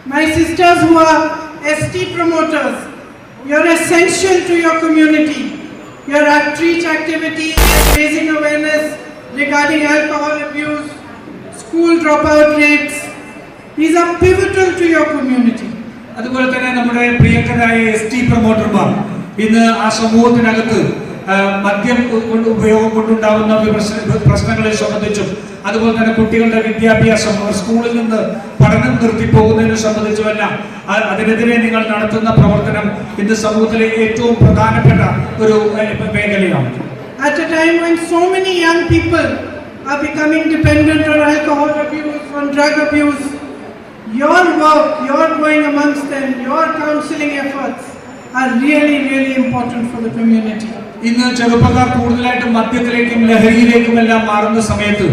My sisters who are ST promoters, you're essential to your community. Your outreach activities, raising awareness regarding alcohol abuse, school dropout rates, these are pivotal to your community. അതുപോലെ തന്നെ നമ്മുടെ പ്രിയങ്കരായ ST പ്രൊമോട്ടർമാർ ഇന്ന് ആ സമൂഹത്തിനകത്ത് മദ്യം ഉപയോഗം കൊണ്ടുണ്ടാകുന്ന പ്രശ്നങ്ങളെ സംബന്ധിച്ചും അതുപോലെ തന്നെ കുട്ടികളുടെ വിദ്യാഭ്യാസം സ്കൂളിൽ നിന്ന് പഠനം നിർത്തിപ്പോകുന്നതിനെ സംബന്ധിച്ചുമെല്ലാം അതിനെതിരെ നിങ്ങൾ നടത്തുന്ന പ്രവർത്തനം ഇന്ന് സമൂഹത്തിലെ ഏറ്റവും പ്രധാനപ്പെട്ട ഒരു മേഖലയാണ്. At a time when so many young people are becoming dependent on alcohol abuse, on drug abuse, your work, your going amongst them, your counseling efforts are really, really important for the community. ഇന്ന് ചെറുപ്പക്കാർ കൂടുതലായിട്ടും മദ്യത്തിലേക്കും ലഹരിയിലേക്കും എല്ലാം മാറുന്ന സമയത്ത്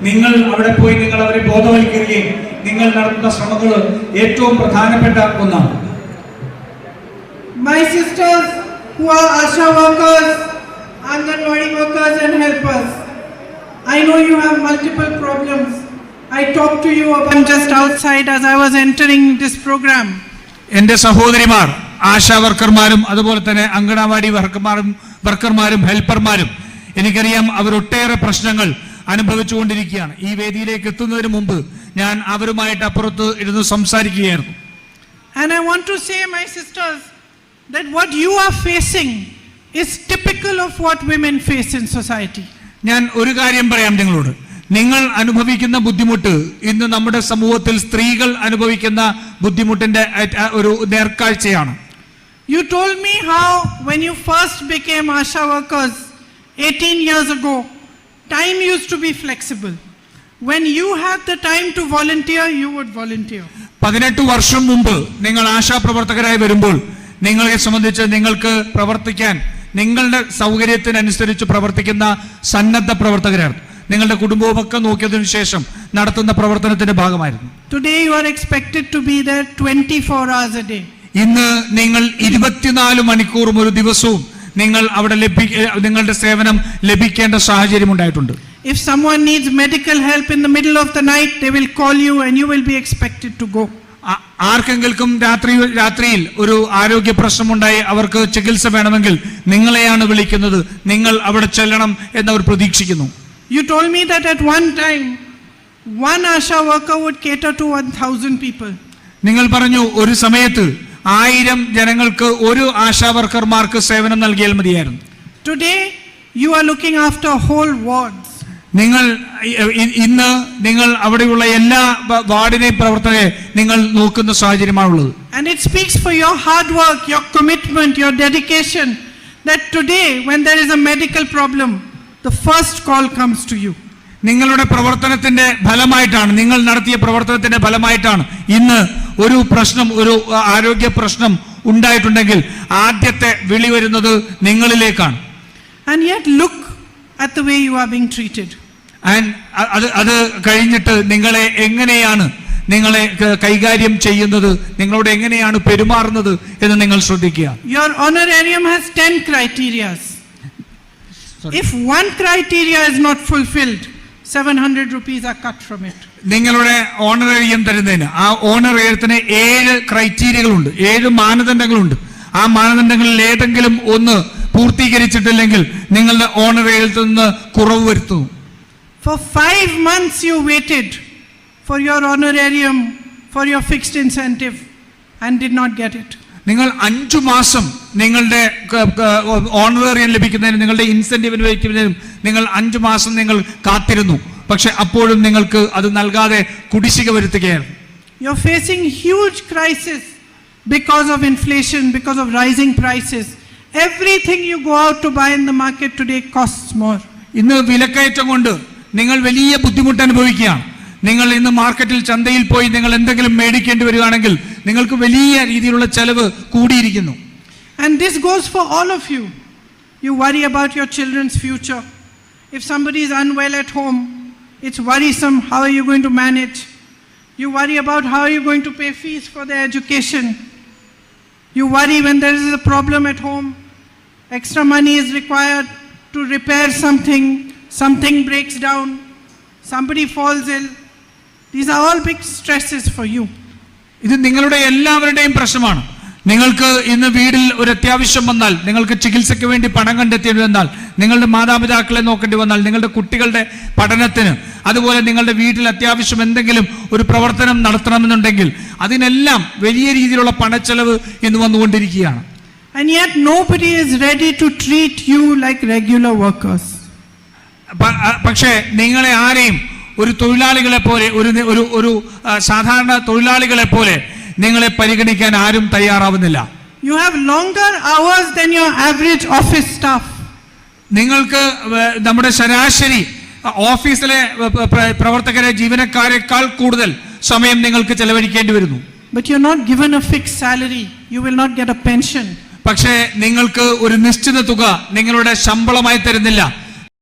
നിങ്ങൾ അവിടെ പോയി നിങ്ങൾ അവരെ ബോധവൽക്കരിക്കുകയും നിങ്ങൾ നടത്തുന്ന ശ്രമങ്ങൾ ഏറ്റവും പ്രധാനപ്പെട്ട ഒന്നാണ്. My sisters who are ASHA workers, Anganwadi workers and helpers, I know you have multiple problems. I talked to you about just outside as I was entering this program. എൻ്റെ സഹോദരിമാർ ആശാ വർക്കർമാരും അതുപോലെ തന്നെ അങ്കണവാടി വർക്കർമാരും ഹെൽപ്പർമാരും എനിക്കറിയാം അവർ ഒട്ടേറെ പ്രശ്നങ്ങൾ അനുഭവിച്ചുകൊണ്ടിരിക്കുകയാണ്. ഈ വേദിയിലേക്ക് എത്തുന്നതിന് മുമ്പ് ഞാൻ അവരുമായിട്ട് അപ്പുറത്ത് ഇരുന്ന് സംസാരിക്കുകയായിരുന്നു. And I want to say, my sisters, that what you are facing is typical of what women face in society. ഞാൻ ഒരു കാര്യം പറയാം നിങ്ങളോട്. നിങ്ങൾ അനുഭവിക്കുന്ന ബുദ്ധിമുട്ട് ഇന്ന് നമ്മുടെ സമൂഹത്തിൽ സ്ത്രീകൾ അനുഭവിക്കുന്ന ബുദ്ധിമുട്ടിന്റെ ഒരു നേർക്കാഴ്ചയാണ്. You told me how when you first became ASHA workers 18 years ago, time used to be flexible. When you had the time to volunteer, you would volunteer. 18 വർഷം മുമ്പ് നിങ്ങൾ ആശാ പ്രവർത്തകരായി വരുമ്പോൾ നിങ്ങളെ സംബന്ധിച്ച് നിങ്ങൾക്ക് പ്രവർത്തിക്കാൻ നിങ്ങളുടെ സൗകര്യത്തിനനുസരിച്ച് പ്രവർത്തിക്കുന്ന സന്നദ്ധ പ്രവർത്തകരാണ്. നിങ്ങളുടെ കുടുംബമൊക്കെ നോക്കിയതിനു ശേഷം നടത്തുന്ന പ്രവർത്തനത്തിന്റെ ഭാഗമായിരുന്നു. Today you are expected to be there 24 hours a day. ഇന്ന് നിങ്ങൾ 24 മണിക്കൂറും ഒരു ദിവസവും നിങ്ങൾ അവിടെ നിങ്ങളുടെ സേവനം ലഭിക്കേണ്ട സാഹചര്യം ഉണ്ടായിട്ടുണ്ട്. If someone needs medical help in the middle of the night, they will call you and you will be expected to go. ആർക്കെങ്കിലും രാത്രിയിൽ ഒരു ആരോഗ്യ പ്രശ്നമുണ്ടായി അവർക്ക് ചികിത്സ വേണമെങ്കിൽ നിങ്ങളെയാണ് വിളിക്കുന്നത്. നിങ്ങൾ അവിടെ ചെല്ലണം എന്നവർ പ്രതീക്ഷിക്കുന്നു. You told me that at one time one ASHA worker would cater to 1,000 people. നിങ്ങൾ പറഞ്ഞു ഒരു സമയത്ത് 1000 ജനങ്ങൾക്ക് ഒരു ആശാ വർക്കർമാർക്ക് സേവനം നൽകിയാൽ മതിയായിരുന്നു. Today you are looking after whole wards. ഇന്ന് നിങ്ങൾ അവിടെയുള്ള എല്ലാ വാർഡിനെയും പ്രവർത്തകരെ നിങ്ങൾ നോക്കുന്ന സാഹചര്യമാണുള്ളത്. And it speaks for your hard work, your commitment, your dedication, that today when there is a medical problem, the first call comes to you. നിങ്ങളുടെ പ്രവർത്തനത്തിന്റെ ഫലമായിട്ടാണ്, നിങ്ങൾ നടത്തിയ പ്രവർത്തനത്തിന്റെ ഫലമായിട്ടാണ് ഇന്ന് ഒരു പ്രശ്നം, ഒരു ആരോഗ്യ പ്രശ്നം ഉണ്ടായിട്ടുണ്ടെങ്കിൽ ആദ്യത്തെ വിളി വരുന്നത് നിങ്ങളിലേക്കാണ്. And yet look at the way you are being treated. അത് കഴിഞ്ഞിട്ട് നിങ്ങളെ എങ്ങനെയാണ് നിങ്ങളെ കൈകാര്യം ചെയ്യുന്നത്, നിങ്ങളോട് എങ്ങനെയാണ് പെരുമാറുന്നത് എന്ന് നിങ്ങൾ ശ്രദ്ധിക്കുക. Your honorarium has 10 criteria. If one criteria is not fulfilled, 700 rupees are cut from it. നിങ്ങളുടെ ഓണറേറിയം തരുന്നതിന് ആ ഓണറേറിയത്തിന് 7 ക്രൈറ്റീരിയകളുണ്ട്, 7 മാനദണ്ഡങ്ങളുണ്ട്. ആ മാനദണ്ഡങ്ങളിൽ ഏതെങ്കിലും ഒന്ന് പൂർത്തീകരിച്ചിട്ടില്ലെങ്കിൽ നിങ്ങളുടെ ഓണറേറിയത്തിൽ നിന്ന് കുറവ് വരുത്തുന്നു. For 5 months you waited for your honorarium, for your fixed incentive, and did not get it. നിങ്ങൾ 5 മാസം നിങ്ങളുടെ ഓണറേറിയം ലഭിക്കുന്നതിന്, നിങ്ങളുടെ ഇൻസെന്റീവിന് ലഭിക്കുന്നതിനും നിങ്ങൾ 5 മാസം നിങ്ങൾ കാത്തിരുന്നു. പക്ഷെ അപ്പോഴും നിങ്ങൾക്ക് അത് നൽകാതെ കുടിശ്ശിക വരുത്തുകയാണ്. You're facing huge crisis because of inflation, because of rising prices. Everything you go out to buy in the market today costs more. ഇന്ന് വിലക്കയറ്റം കൊണ്ട് നിങ്ങൾ വലിയ ബുദ്ധിമുട്ട് അനുഭവിക്കുകയാണ്. നിങ്ങൾ ഇന്ന് മാർക്കറ്റിൽ, ചന്തയിൽ പോയി നിങ്ങൾ എന്തെങ്കിലും മേടിക്കേണ്ടി വരികയാണെങ്കിൽ നിങ്ങൾക്ക് വലിയ രീതിയിലുള്ള ചെലവ് കൂടിയിരിക്കുന്നു. And this goes for all of you. You worry about your children's future. If somebody is unwell at home, it's worrisome. How are you going to manage? You worry about how are you going to pay fees for their education. You worry when there is a problem at home, extra money is required to repair something, something breaks down, somebody falls ill. These are all big stresses for you. ഇത് നിങ്ങളുടെ എല്ലാവരുടെയും പ്രശ്നമാണ്. നിങ്ങൾക്ക് ഇന്ന് വീട്ടിൽ ഒരു അത്യാവശ്യം വന്നാൽ, നിങ്ങൾക്ക് ചികിത്സയ്ക്ക് വേണ്ടി പണം കണ്ടെത്തേണ്ടി വന്നാൽ, നിങ്ങളുടെ മാതാപിതാക്കളെ നോക്കേണ്ടി വന്നാൽ, നിങ്ങളുടെ കുട്ടികളുടെ പഠനത്തിന്, അതുപോലെ നിങ്ങളുടെ വീട്ടിൽ അത്യാവശ്യം എന്തെങ്കിലും ഒരു പ്രവർത്തനം നടത്തണമെന്നുണ്ടെങ്കിൽ അതിനെല്ലാം വലിയ രീതിയിലുള്ള പണച്ചെലവ് ഇന്ന് വന്നുകൊണ്ടിരിക്കുകയാണ്. And yet nobody is ready to treat you like regular workers. പക്ഷേ നിങ്ങളെ ആരെയും ഒരു തൊഴിലാളികളെ പോലെ, ഒരു സാധാരണ തൊഴിലാളികളെ പോലെ നിങ്ങളെ പരിഗണിക്കാൻ ആരും തയ്യാറാവുന്നില്ല. You have longer hours than your average office staff. നിങ്ങൾക്ക് നമ്മുടെ ശരാശരി ഓഫീസിലെ പ്രവർത്തകരെ, ജീവനക്കാരെക്കാൾ കൂടുതൽ സമയം നിങ്ങൾക്ക് ചെലവഴിക്കേണ്ടി വരുന്നു. But you're not given a fixed salary. You will not get a pension. പക്ഷേ നിങ്ങൾക്ക് ഒരു നിശ്ചിത തുക നിങ്ങളുടെ ശമ്പളമായി തരുന്നില്ല.